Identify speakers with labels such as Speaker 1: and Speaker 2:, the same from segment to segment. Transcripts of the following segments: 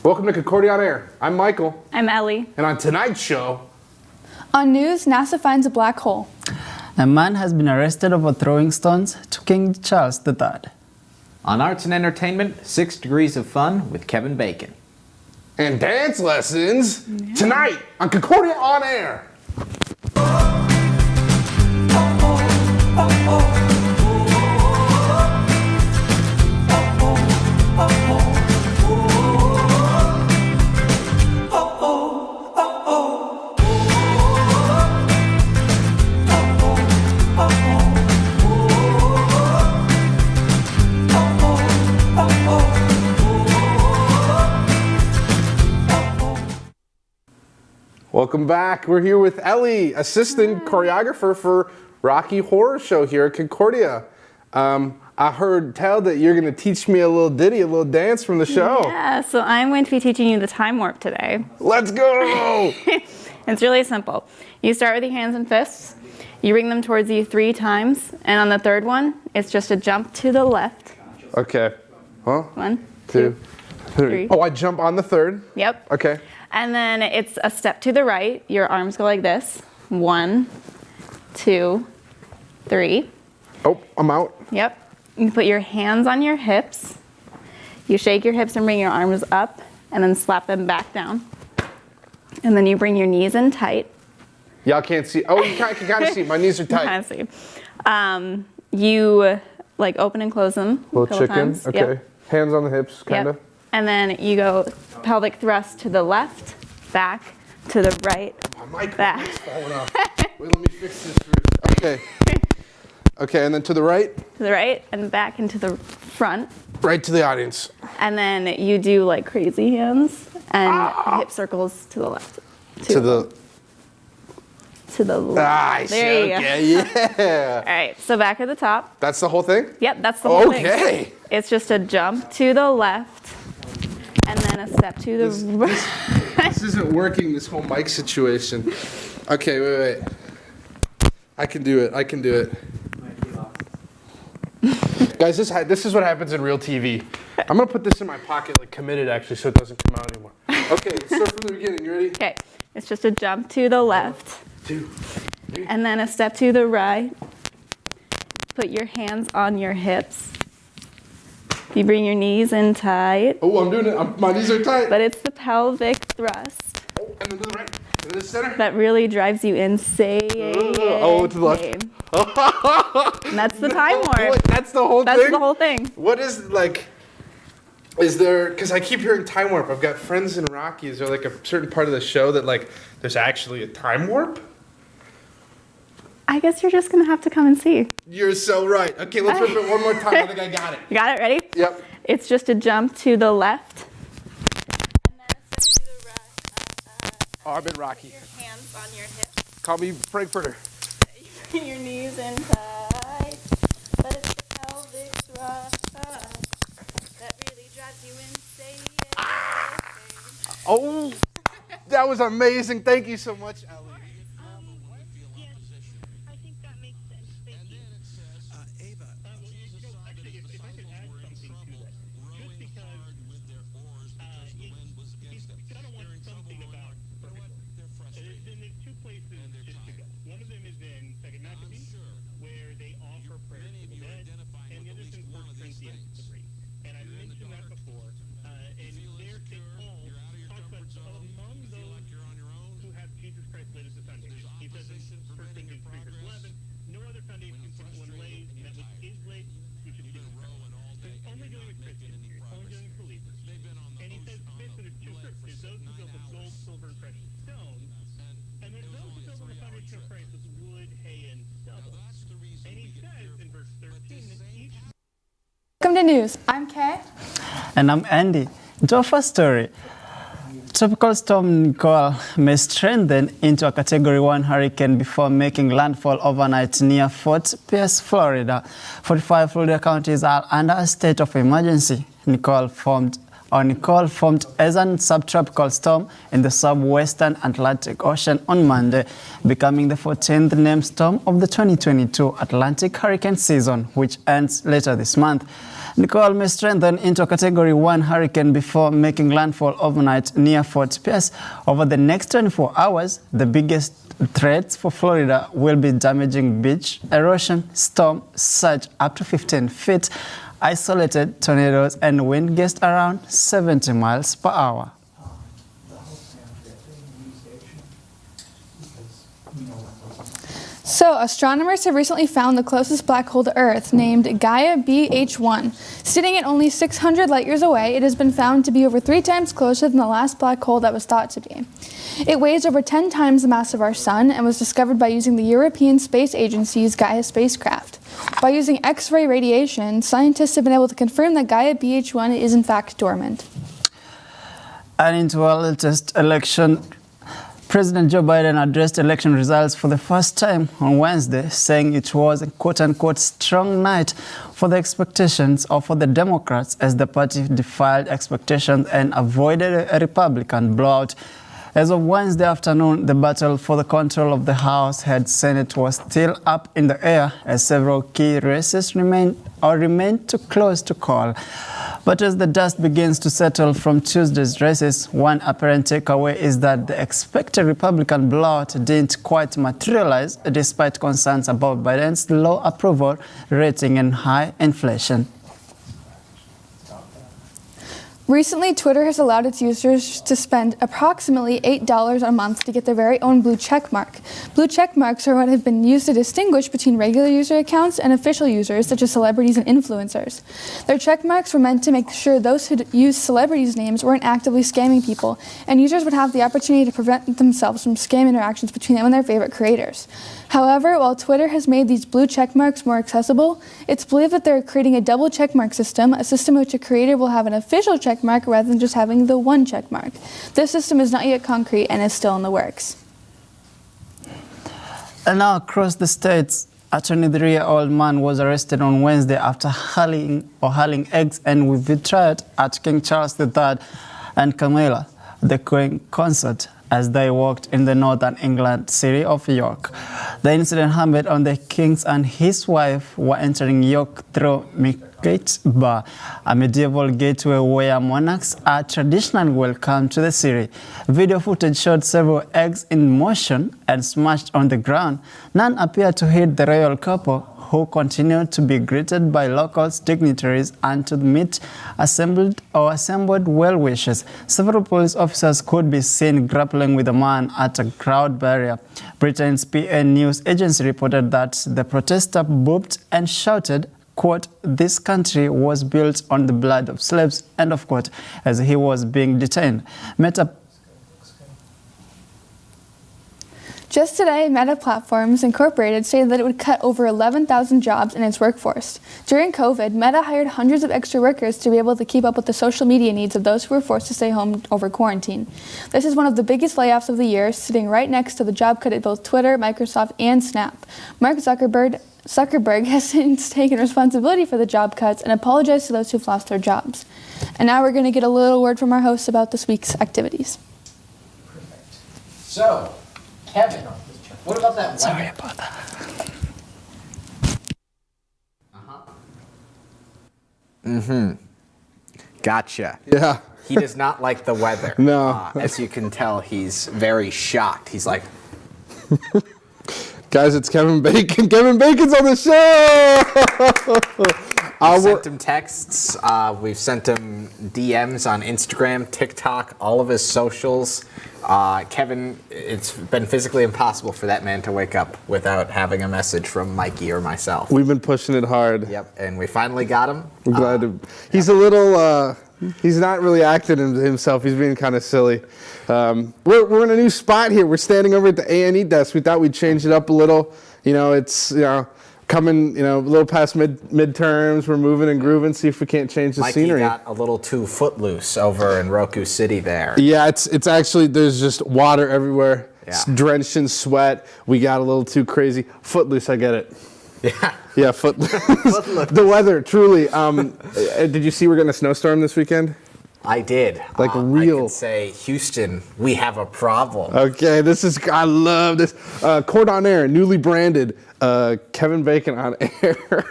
Speaker 1: Welcome to Concordia on Air. I'm Michael.
Speaker 2: I'm Ellie.
Speaker 1: And on tonight's show...
Speaker 3: On news, NASA finds a black hole.
Speaker 4: A man has been arrested over throwing stones to King Charles III.
Speaker 5: On arts and entertainment, 6 Degrees of Fun with Kevin Bacon.
Speaker 1: And dance lessons tonight on Concordia on Air. Welcome back. We're here with Ellie, assistant choreographer for Rocky Horror Show here at Concordia. I heard tell that you're going to teach me a little ditty, a little dance from the show.
Speaker 2: Yeah, so I'm going to be teaching you the time warp today.
Speaker 1: Let's go!
Speaker 2: It's really simple. You start with your hands and fists. You bring them towards you 3 times, and on the third one, it's just a jump to the left.
Speaker 1: Okay. Huh?
Speaker 2: 1,
Speaker 1: 2, 3. Oh, I jump on the third?
Speaker 2: Yep.
Speaker 1: Okay.
Speaker 2: And then it's a step to the right. Your arms go like this. 1, 2, 3.
Speaker 1: Oh, I'm out.
Speaker 2: Yep. You put your hands on your hips. You shake your hips and bring your arms up, and then slap them back down. And then you bring your knees in tight.
Speaker 1: Y'all can't see. Oh, you can kind of see. My knees are tight.
Speaker 2: Kind of see. You like open and close them.
Speaker 1: Little chicken.
Speaker 2: Times.
Speaker 1: Okay.
Speaker 2: Yep.
Speaker 1: Hands on the hips, kind of.
Speaker 2: Yep. And then you go pelvic thrust to the left, back, to the right,
Speaker 1: My
Speaker 2: back.
Speaker 1: mic's falling off. Wait, let me fix this. Okay. Okay, and then to the right?
Speaker 2: To the right and back into the front.
Speaker 1: Right to the audience.
Speaker 2: And then you do like crazy hands and hip circles to the left.
Speaker 1: To the
Speaker 2: left.
Speaker 1: Nice.
Speaker 2: There you
Speaker 1: Okay,
Speaker 2: go.
Speaker 1: yeah.
Speaker 2: All right, so back at the top.
Speaker 1: That's the whole thing?
Speaker 2: Yep, that's the whole thing.
Speaker 1: Okay.
Speaker 2: It's just a jump to the left and then a step to the right.
Speaker 1: This isn't working, this whole mic situation. Okay, wait. I can do it. Guys, this is what happens in real TV. I'm going to put this in my pocket, like committed actually, so it doesn't come out anymore. Okay, let's start from the beginning. You ready?
Speaker 2: Okay, it's just a jump to the left.
Speaker 1: 2, 3.
Speaker 2: And then a step to the right. Put your hands on your hips. You bring your knees in tight.
Speaker 1: Oh, I'm doing it. My knees are tight.
Speaker 2: But it's the pelvic thrust.
Speaker 1: Oh, and then to the right. And then the center.
Speaker 2: That really drives you insane.
Speaker 1: Oh, to the left.
Speaker 2: And that's the time warp.
Speaker 1: What? That's the whole thing?
Speaker 2: That's the whole thing.
Speaker 1: What is, is there, because I keep hearing time warp. I've got friends in Rocky. Is there like a certain part of the show that there's actually a time warp?
Speaker 2: I guess you're just going to have to come and see.
Speaker 1: You're so right. Okay, let's rip it one more time. I think I got it.
Speaker 2: You got it? Ready?
Speaker 1: Yep.
Speaker 2: It's just a jump to the left. And then a step to the right.
Speaker 1: Oh, I've been Rocky.
Speaker 2: Your hands on your hips.
Speaker 1: Call me Frankfurter.
Speaker 2: Your knees in tight. But it's the pelvic thrust that really drives you insane.
Speaker 1: Oh, that was amazing. Thank you so much, Ellie.
Speaker 3: Welcome to news. I'm Kay.
Speaker 4: And I'm Andy. Into our first story. Tropical storm Nicole may strengthen into a Category 1 hurricane before making landfall overnight near Fort Pierce, Florida. 45 Florida counties are under a state of emergency. Nicole formed Nicole formed as a subtropical storm in the southwestern Atlantic Ocean on Monday, becoming the 14th named storm of the 2022 Atlantic hurricane season, which ends later this month. Nicole may strengthen into a Category 1 hurricane before making landfall overnight near Fort Pierce. Over the next 24 hours, the biggest threats for Florida will be damaging beach erosion, storm surge up to 15 feet, isolated tornadoes, and wind gusts around 70 miles per hour.
Speaker 3: So, astronomers have recently found the closest black hole to Earth, named Gaia BH1. Sitting at only 600 light years away, it has been found to be over 3 times closer than the last black hole that was thought to be. It weighs over 10 times the mass of our Sun and was discovered by using the European Space Agency's Gaia spacecraft. By using X-ray radiation, scientists have been able to confirm that Gaia BH1 is in fact dormant.
Speaker 4: And into our latest election, President Joe Biden addressed election results for the first time on Wednesday, saying it was a quote-unquote strong night for the expectations or for the Democrats as the party defied expectations and avoided a Republican blowout. As of Wednesday afternoon, the battle for the control of the House and Senate was still up in the air as several key races remained too close to call. But as the dust begins to settle from Tuesday's races, one apparent takeaway is that the expected Republican blowout didn't quite materialize despite concerns about Biden's low approval rating and high inflation.
Speaker 3: Recently, Twitter has allowed its users to spend approximately $8 a month to get their very own blue check mark. Blue check marks are what have been used to distinguish between regular user accounts and official users, such as celebrities and influencers. Their check marks were meant to make sure those who used celebrities' names weren't actively scamming people, and users would have the opportunity to prevent themselves from scam interactions between them and their favorite creators. However, while Twitter has made these blue check marks more accessible, it's believed that they're creating a double check mark system, a system in which a creator will have an official check mark rather than just having the one check mark. This system is not yet concrete and is still in the works.
Speaker 4: And now across the states, a 23-year-old man was arrested on Wednesday after hurling eggs and vitriol at King Charles III and Camilla, the Queen consort, as they walked in the northern England city of York. The incident happened on the King and his wife were entering York through Gate Bar, a medieval gateway where monarchs are traditionally welcomed to the city. Video footage showed several eggs in motion and smashed on the ground. None appeared to hit the royal couple, who continued to be greeted by locals, dignitaries, and to meet assembled well-wishers. Several police officers could be seen grappling with a man at a crowd barrier. Britain's PA News agency reported that the protester booped and shouted, quote, "This country was built on the blood of slaves," end of quote, as he was being detained.
Speaker 3: Just today, Meta Platforms Incorporated stated that it would cut over 11,000 jobs in its workforce. During COVID, Meta hired hundreds of extra workers to be able to keep up with the social media needs of those who were forced to stay home over quarantine. This is one of the biggest layoffs of the year, sitting right next to the job cut at both Twitter, Microsoft, and Snap. Mark Zuckerberg has since taken responsibility for the job cuts and apologized to those who've lost their jobs. And now we're going to get a little word from our hosts about this week's activities.
Speaker 5: So, Kevin, what about that?
Speaker 4: Sorry about that.
Speaker 5: Gotcha.
Speaker 1: Yeah.
Speaker 5: He does not like the weather.
Speaker 1: No.
Speaker 5: As you can tell, he's very shocked. He's like,
Speaker 1: Guys, it's Kevin Bacon. Kevin Bacon's on the show!
Speaker 5: we sent him texts. We've sent him DMs on Instagram, TikTok, all of his socials. Kevin, it's been physically impossible for that man to wake up without having a message from Mikey or myself.
Speaker 1: We've been pushing it hard.
Speaker 5: Yep, and we finally got him.
Speaker 1: We're glad to. He's a little. He's not really acting himself. He's being kind of silly. We're in a new spot here. We're standing over at the A&E desk. We thought we'd change it up a little. You know, it's coming. A little past midterms. We're moving and grooving. See if we can't change the scenery.
Speaker 5: Mikey got a little too footloose over in Roku City there.
Speaker 1: Yeah, it's actually there's just water everywhere.
Speaker 5: Yeah.
Speaker 1: It's drenched in sweat. We got a little too crazy. Footloose, I get it.
Speaker 5: Yeah.
Speaker 1: Yeah, footloose. The weather, truly. Did you see we're getting a snowstorm this weekend?
Speaker 5: I did.
Speaker 1: Like
Speaker 5: I
Speaker 1: real.
Speaker 5: could say, Houston, we have a problem.
Speaker 1: Okay, I love this. Court on Air, newly branded Kevin Bacon on Air.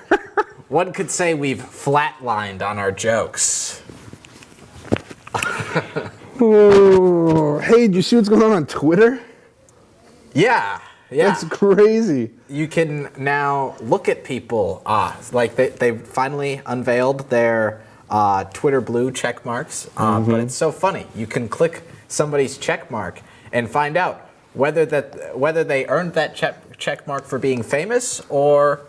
Speaker 5: One could say we've flatlined on our jokes.
Speaker 1: Oh, hey, did you see what's going on Twitter?
Speaker 5: Yeah.
Speaker 1: That's crazy.
Speaker 5: You can now look at people. Like they finally unveiled their Twitter blue check marks. But it's so funny. You can click somebody's check mark and find out whether they earned that check mark for being famous or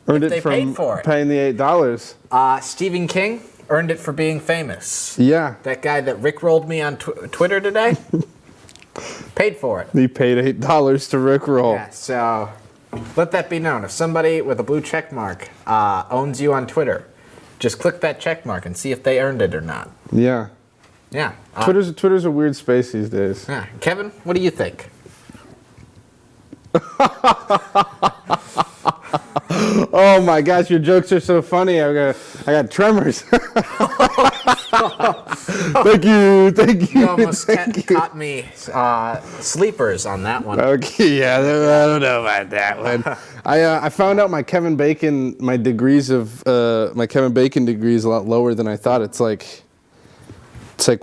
Speaker 1: Earned
Speaker 5: if
Speaker 1: it
Speaker 5: they
Speaker 1: from
Speaker 5: paid for it.
Speaker 1: paying the $8.
Speaker 5: Stephen King earned it for being famous.
Speaker 1: Yeah.
Speaker 5: That guy that rickrolled me on Twitter today paid for it.
Speaker 1: He paid $8 to Rickroll.
Speaker 5: Yeah, so let that be known. If somebody with a blue check mark owns you on Twitter, just click that check mark and see if they earned it or not.
Speaker 1: Yeah.
Speaker 5: Yeah.
Speaker 1: Twitter's a weird space these days.
Speaker 5: Yeah. Kevin, what do you think?
Speaker 1: Oh my gosh, your jokes are so funny. I got tremors. Thank you.
Speaker 5: You almost caught me sleepers on that one.
Speaker 1: Okay, yeah, I don't know about that one. I found out my Kevin Bacon degrees a lot lower than I thought. It's like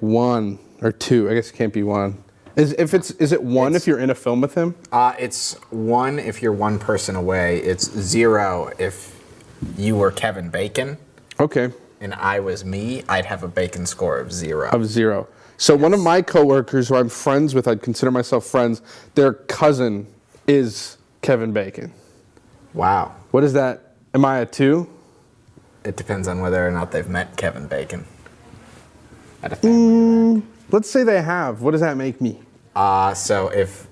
Speaker 1: 1 or 2. I guess it can't be 1. Is it 1 if you're in a film with him?
Speaker 5: It's 1 if you're one person away. It's 0 if you were Kevin Bacon.
Speaker 1: Okay.
Speaker 5: And I was me. I'd have a Bacon score of 0.
Speaker 1: Of 0. So one of my coworkers who I'm friends with, I'd consider myself friends, their cousin is Kevin Bacon.
Speaker 5: Wow.
Speaker 1: What is that? Am I a 2?
Speaker 5: It depends on whether or not they've met Kevin Bacon at a family event.
Speaker 1: Let's say they have. What does that make me?
Speaker 5: So if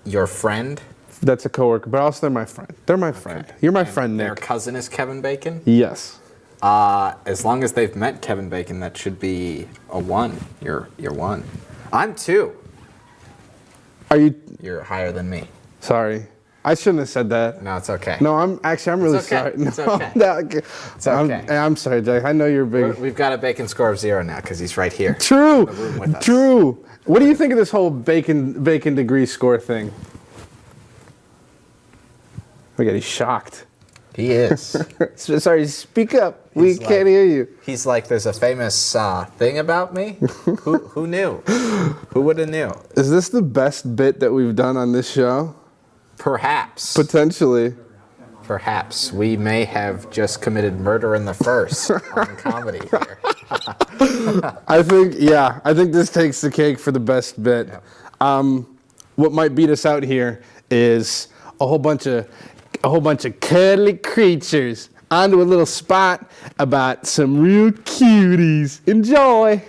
Speaker 5: your friend...
Speaker 1: That's a coworker, but also they're my friend. They're my friend. You're my friend,
Speaker 5: Their
Speaker 1: Nick.
Speaker 5: cousin is Kevin Bacon?
Speaker 1: Yes.
Speaker 5: As long as they've met Kevin Bacon, that should be a 1. You're 1. I'm 2.
Speaker 1: Are you...
Speaker 5: You're higher than me.
Speaker 1: Sorry. I shouldn't have said that.
Speaker 5: No, it's okay.
Speaker 1: No, I'm really
Speaker 5: okay.
Speaker 1: sorry.
Speaker 5: It's
Speaker 1: No,
Speaker 5: okay.
Speaker 1: It's okay. I'm sorry, Jack. I know you're big.
Speaker 5: We've got a Bacon score of 0 now because he's right here.
Speaker 1: True.
Speaker 5: In the room with us.
Speaker 1: True. What do you think of this whole bacon degree score thing? Look at he's shocked.
Speaker 5: He is.
Speaker 1: Sorry, speak up. We
Speaker 5: He's
Speaker 1: can't hear you.
Speaker 5: He's like, there's a famous thing about me? Who knew? Who would have knew?
Speaker 1: Is this the best bit that we've done on this show?
Speaker 5: Perhaps.
Speaker 1: Potentially.
Speaker 5: Perhaps. We may have just committed murder in the first on comedy here.
Speaker 1: I think this takes the cake for the best bit.
Speaker 5: Yep.
Speaker 1: What might beat us out here is a whole bunch of cuddly creatures onto a little spot about some real cuties. Enjoy.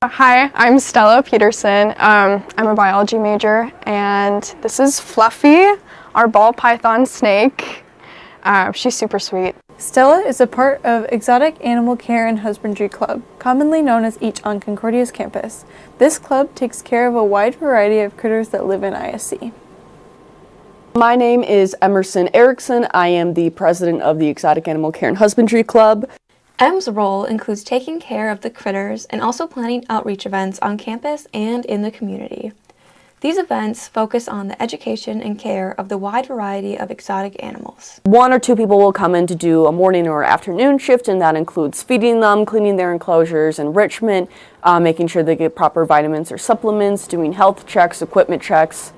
Speaker 6: Hi, I'm Stella Peterson. I'm a biology major, and this is Fluffy, our ball python snake. She's super sweet.
Speaker 7: Stella is a part of Exotic Animal Care and Husbandry Club, commonly known as EACH on Concordia's campus. This club takes care of a wide variety of critters that live in ISC.
Speaker 8: My name is Emerson Erickson. I am the president of the Exotic Animal Care and Husbandry Club.
Speaker 9: Em's role includes taking care of the critters and also planning outreach events on campus and in the community. These events focus on the education and care of the wide variety of exotic animals.
Speaker 8: 1 or 2 people will come in to do a morning or afternoon shift, and that includes feeding them, cleaning their enclosures, enrichment, making sure they get proper vitamins or supplements, doing health checks, equipment checks.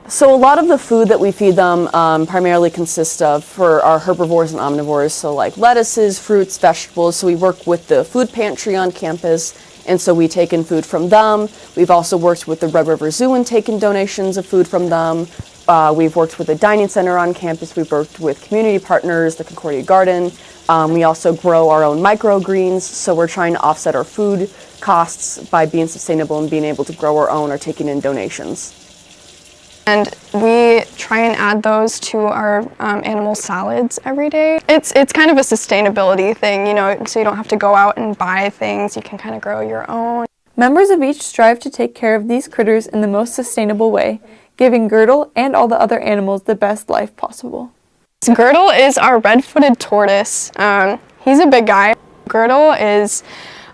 Speaker 8: So a lot of the food that we feed them primarily consists of for our herbivores and omnivores, so like lettuces, fruits, vegetables. So we work with the food pantry on campus, and so we take in food from them. We've also worked with the Red River Zoo and taken donations of food from them. We've worked with the dining center on campus. We've worked with community partners, the Concordia Garden. We also grow our own microgreens, so we're trying to offset our food costs by being sustainable and being able to grow our own or taking in donations.
Speaker 6: And we try and add those to our animal salads every day. It's kind of a sustainability thing, you know, so you don't have to go out and buy things. You can kind of grow your own.
Speaker 7: Members of EACH strive to take care of these critters in the most sustainable way, giving Girdle and all the other animals the best life possible.
Speaker 6: Girdle is our red-footed tortoise. He's a big guy. girdle is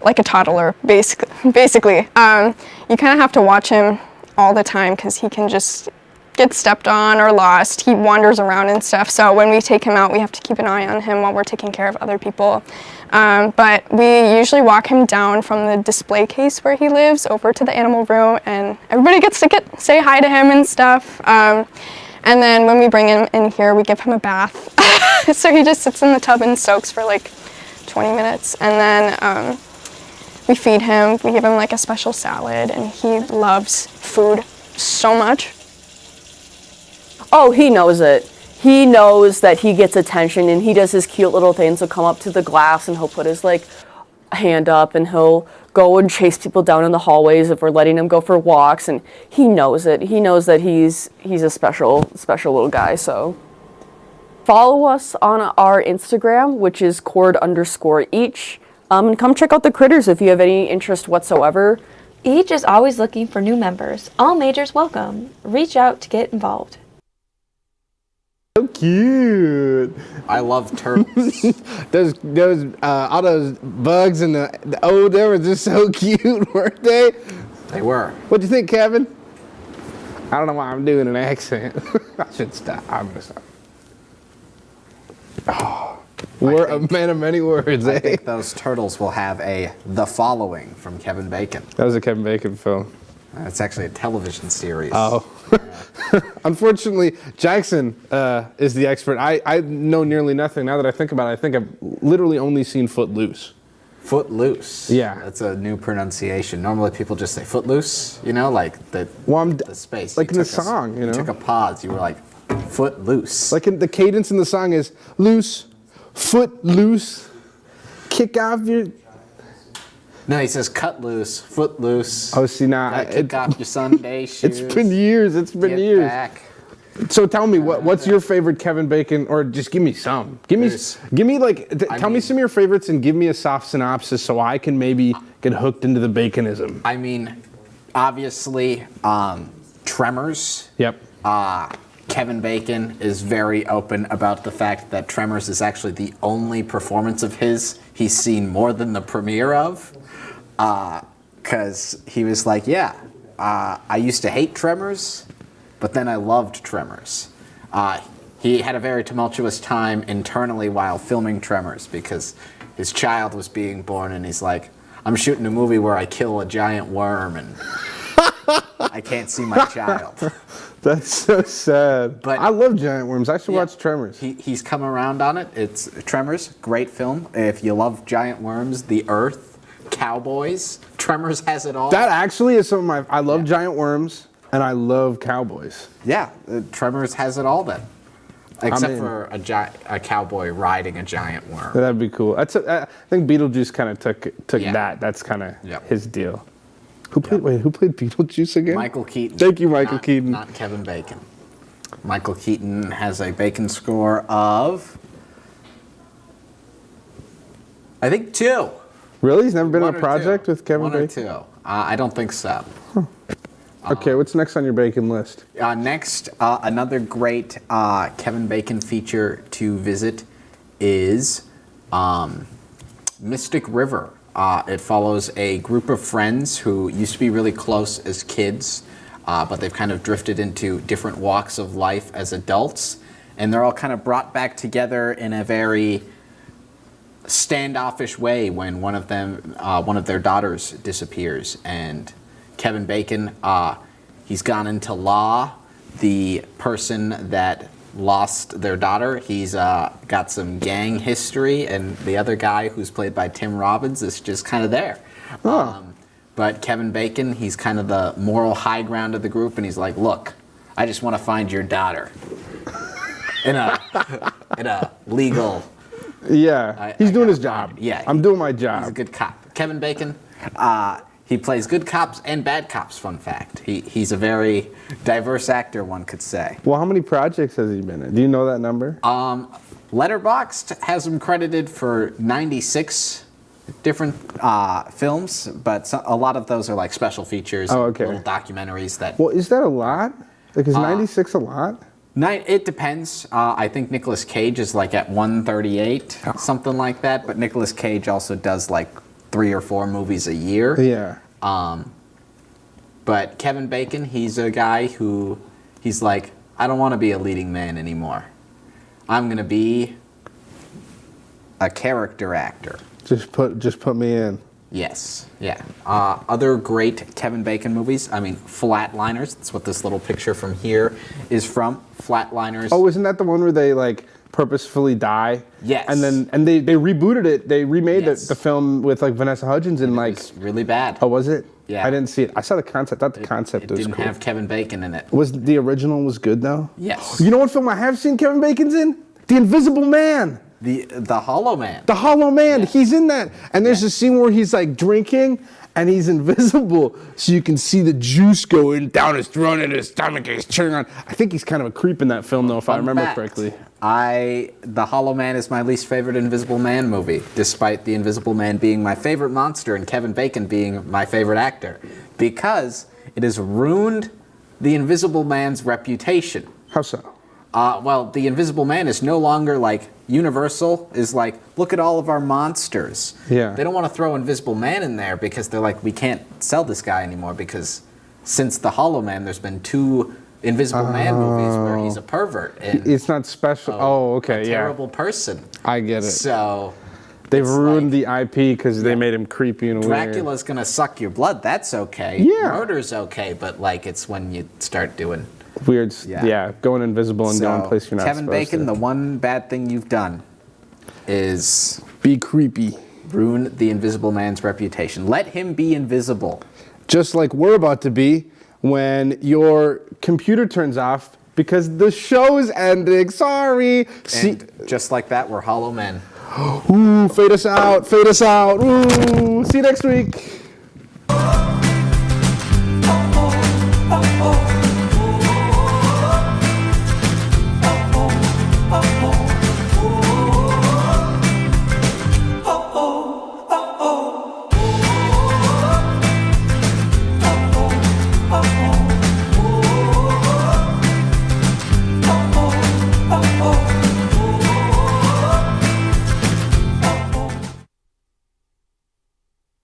Speaker 6: like a toddler, basically. You kind of have to watch him all the time because he can just get stepped on or lost. He wanders around and stuff. So when we take him out, we have to keep an eye on him while we're taking care of other people. But we usually walk him down from the display case where he lives over to the animal room, and everybody gets to say hi to him and stuff. And then when we bring him in here, we give him a bath. So he just sits in the tub and soaks for like 20 minutes. And then we feed him. We give him like a special salad, and he loves food so much.
Speaker 8: Oh, he knows it. He knows that he gets attention, and he does his cute little things. He'll come up to the glass and he'll put his like hand up, and he'll go and chase people down in the hallways if we're letting him go for walks. And he knows it. He knows that he's a special little guy. So follow us on our Instagram, which is cord_each. And come check out the critters if you have any interest whatsoever.
Speaker 9: Each is always looking for new members. All majors welcome. Reach out to get involved.
Speaker 1: So cute.
Speaker 5: I love turtles.
Speaker 1: those all those bugs and the oh, they were just so cute, weren't they?
Speaker 5: They were.
Speaker 1: What'd you think, Kevin? I don't know why I'm doing an accent. I should stop. I'm gonna stop. Oh, we're a man of many words,
Speaker 5: I
Speaker 1: eh?
Speaker 5: think those turtles will have The Following from Kevin Bacon.
Speaker 1: That was a Kevin Bacon film.
Speaker 5: It's actually a television series.
Speaker 1: Oh. Unfortunately, Jackson is the expert. I know nearly nothing. Now that I think about it, I think I've literally only seen Footloose.
Speaker 5: Footloose.
Speaker 1: Yeah.
Speaker 5: That's a new pronunciation. Normally people just say footloose, like the space.
Speaker 1: Like
Speaker 5: You
Speaker 1: in the
Speaker 5: took
Speaker 1: song,
Speaker 5: You took a pause. You were like, footloose.
Speaker 1: Like in the cadence in the song is loose, foot loose, kick off your...
Speaker 5: No, he says cut loose, foot loose.
Speaker 1: Oh, see, now...
Speaker 5: Gotta kick off your Sunday shoes.
Speaker 1: It's been years.
Speaker 5: Get back.
Speaker 1: So tell me, what's your favorite Kevin Bacon, or just give me some. Give me tell me some of your favorites and give me a soft synopsis so I can maybe get hooked into the baconism.
Speaker 5: I mean, obviously, Tremors.
Speaker 1: Yep.
Speaker 5: Kevin Bacon is very open about the fact that Tremors is actually the only performance of his he's seen more than the premiere of. Because he was like, I used to hate Tremors, but then I loved Tremors. He had a very tumultuous time internally while filming Tremors because his child was being born, and he's like, I'm shooting a movie where I kill a giant worm and I can't see my child.
Speaker 1: That's so sad.
Speaker 5: But
Speaker 1: I love giant worms. I should watch Tremors.
Speaker 5: He's come around on it. It's Tremors, great film. If you love giant worms, the Earth, cowboys, Tremors has it all.
Speaker 1: That actually is some of my... I love giant worms, and I love cowboys.
Speaker 5: Yeah, Tremors has it all then. Except for a cowboy riding a giant worm.
Speaker 1: That'd be cool. I think Beetlejuice kind of took
Speaker 5: Yeah.
Speaker 1: that. That's kind of
Speaker 5: Yep.
Speaker 1: his deal. Who played Beetlejuice again?
Speaker 5: Michael Keaton.
Speaker 1: Thank you, Michael Keaton.
Speaker 5: Not Kevin Bacon. Michael Keaton has a Bacon score of, I think 2.
Speaker 1: Really? He's never been on
Speaker 5: One
Speaker 1: a
Speaker 5: or
Speaker 1: project
Speaker 5: two.
Speaker 1: with Kevin
Speaker 5: One
Speaker 1: Bacon?
Speaker 5: or 2. I don't think so.
Speaker 1: Okay, what's next on your Bacon list?
Speaker 5: Next, another great Kevin Bacon feature to visit is Mystic River. It follows a group of friends who used to be really close as kids, but they've kind of drifted into different walks of life as adults, and they're all kind of brought back together in a very standoffish way when one of their daughters disappears. And Kevin Bacon, he's gone into law. The person that lost their daughter, he's got some gang history, and the other guy, who's played by Tim Robbins, is just kind of there. But Kevin Bacon, he's kind of the moral high ground of the group, and he's like, look, I just want to find your daughter in a legal...
Speaker 1: Yeah, he's doing his job.
Speaker 5: Yeah.
Speaker 1: I'm doing my job.
Speaker 5: He's a good cop. Kevin Bacon, he plays good cops and bad cops, fun fact. He's a very diverse actor, one could say.
Speaker 1: Well, how many projects has he been in? Do you know that number?
Speaker 5: Letterboxd has him credited for 96 different films, but a lot of those are like special features,
Speaker 1: Oh, okay.
Speaker 5: little documentaries that...
Speaker 1: Well, is that a lot? Like, is 96 a lot?
Speaker 5: It depends. I think Nicolas Cage is like at 138, something like that. But Nicolas Cage also does like 3 or 4 movies a year.
Speaker 1: Yeah.
Speaker 5: But Kevin Bacon, he's a guy who, he's like, I don't want to be a leading man anymore. I'm gonna be a character actor.
Speaker 1: Just put me in.
Speaker 5: Yes, yeah. Other great Kevin Bacon movies. I mean, Flatliners. That's what this little picture from here is from. Flatliners.
Speaker 1: Oh, isn't that the one where they like purposefully die?
Speaker 5: Yes.
Speaker 1: And they rebooted it. They remade
Speaker 5: Yes.
Speaker 1: the film with like Vanessa Hudgens and like.
Speaker 5: It's really bad.
Speaker 1: Oh, was it?
Speaker 5: Yeah.
Speaker 1: I didn't see it. I saw the concept. I thought the concept
Speaker 5: It
Speaker 1: was
Speaker 5: didn't
Speaker 1: cool.
Speaker 5: have Kevin Bacon in it.
Speaker 1: Was the original was good though?
Speaker 5: Yes.
Speaker 1: You know what film I have seen Kevin Bacon's in? The Invisible Man.
Speaker 5: The Hollow Man.
Speaker 1: The Hollow Man.
Speaker 5: Yeah.
Speaker 1: He's in that. And there's a scene where he's like drinking and he's invisible, so you can see the juice going down his throat and his stomach. He's churning on. I think he's kind of a creep in that film though, if I
Speaker 5: Fun
Speaker 1: remember
Speaker 5: fact,
Speaker 1: correctly.
Speaker 5: The Hollow Man is my least favorite Invisible Man movie, despite the Invisible Man being my favorite monster and Kevin Bacon being my favorite actor, because it has ruined the Invisible Man's reputation.
Speaker 1: How so?
Speaker 5: Well, the Invisible Man is no longer like Universal is like, look at all of our monsters.
Speaker 1: Yeah.
Speaker 5: They don't want to throw Invisible Man in there because they're like, we can't sell this guy anymore because since the Hollow Man, there's been 2 Invisible Man movies where he's a pervert and
Speaker 1: It's not special. Okay,
Speaker 5: a
Speaker 1: yeah.
Speaker 5: terrible person.
Speaker 1: I get it.
Speaker 5: So
Speaker 1: They've
Speaker 5: it's
Speaker 1: ruined
Speaker 5: like,
Speaker 1: the IP because they made him creepy and weird.
Speaker 5: Dracula's gonna suck your blood. That's okay.
Speaker 1: Yeah.
Speaker 5: Murder's okay, but like it's when you start doing.
Speaker 1: Weird.
Speaker 5: Yeah.
Speaker 1: Yeah. Going invisible and going
Speaker 5: So,
Speaker 1: place you're not
Speaker 5: Kevin
Speaker 1: supposed
Speaker 5: Bacon,
Speaker 1: to.
Speaker 5: the one bad thing you've done is
Speaker 1: Be creepy.
Speaker 5: ruin the Invisible Man's reputation. Let him be invisible.
Speaker 1: Just like we're about to be when your computer turns off because the show is ending. Sorry.
Speaker 5: And just like that, we're Hollow Men.
Speaker 1: Ooh, fade us out. Fade us out. Ooh. See you next week.